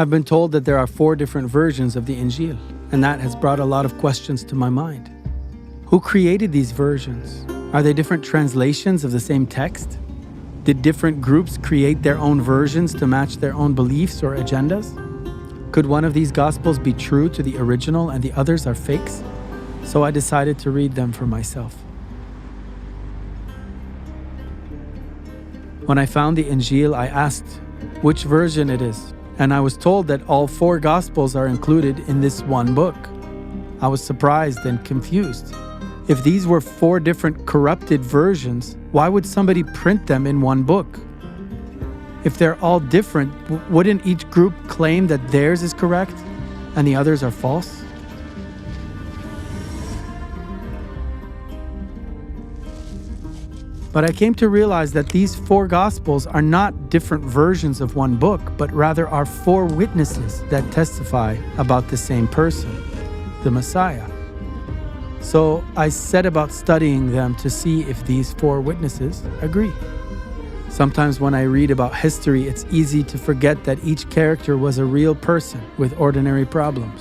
I've been told that there are 4 different versions of the Injil, and that has brought a lot of questions to my mind. Who created these versions? Are they different translations of the same text? Did different groups create their own versions to match their own beliefs or agendas? Could one of these Gospels be true to the original and the others are fakes? So I decided to read them for myself. When I found the Injil, I asked which version it is, and I was told that all 4 Gospels are included in this one book. I was surprised and confused. If these were 4 different corrupted versions, why would somebody print them in one book? If they're all different, wouldn't each group claim that theirs is correct and the others are false? But I came to realize that these 4 Gospels are not different versions of one book, but rather are 4 witnesses that testify about the same person, the Messiah. So I set about studying them to see if these 4 witnesses agree. Sometimes when I read about history, it's easy to forget that each character was a real person with ordinary problems.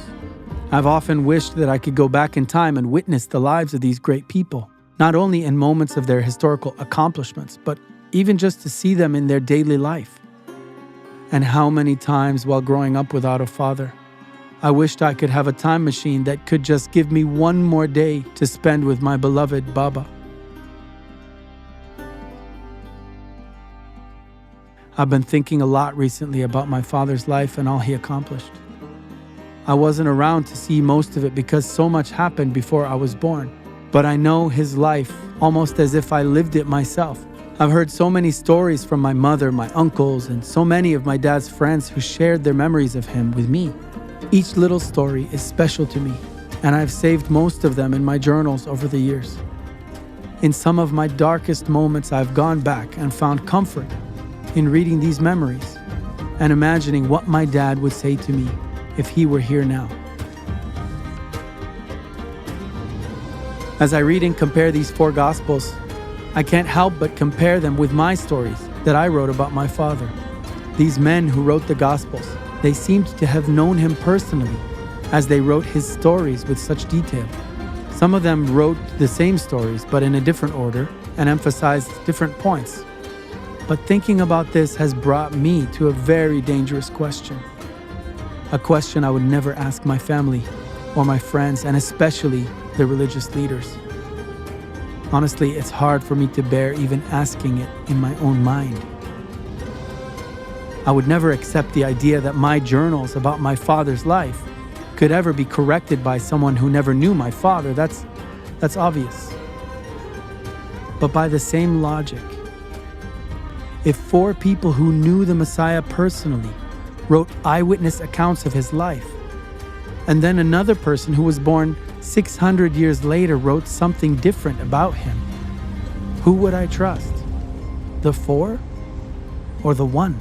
I've often wished that I could go back in time and witness the lives of these great people, not only in moments of their historical accomplishments, but even just to see them in their daily life. And how many times while growing up without a father, I wished I could have a time machine that could just give me one more day to spend with my beloved Baba. I've been thinking a lot recently about my father's life and all he accomplished. I wasn't around to see most of it because so much happened before I was born. But I know his life almost as if I lived it myself. I've heard so many stories from my mother, my uncles, and so many of my dad's friends who shared their memories of him with me. Each little story is special to me, and I've saved most of them in my journals over the years. In some of my darkest moments, I've gone back and found comfort in reading these memories and imagining what my dad would say to me if he were here now. As I read and compare these 4 Gospels, I can't help but compare them with my stories that I wrote about my father. These men who wrote the Gospels, they seemed to have known him personally as they wrote his stories with such detail. Some of them wrote the same stories but in a different order and emphasized different points. But thinking about this has brought me to a very dangerous question. A question I would never ask my family or my friends, and especially the religious leaders. Honestly, it's hard for me to bear even asking it in my own mind. I would never accept the idea that my journals about my father's life could ever be corrected by someone who never knew my father. That's obvious. But by the same logic, if 4 people who knew the Messiah personally wrote eyewitness accounts of his life, and then another person who was born 600 years later wrote something different about him, who would I trust? The 4 or the 1?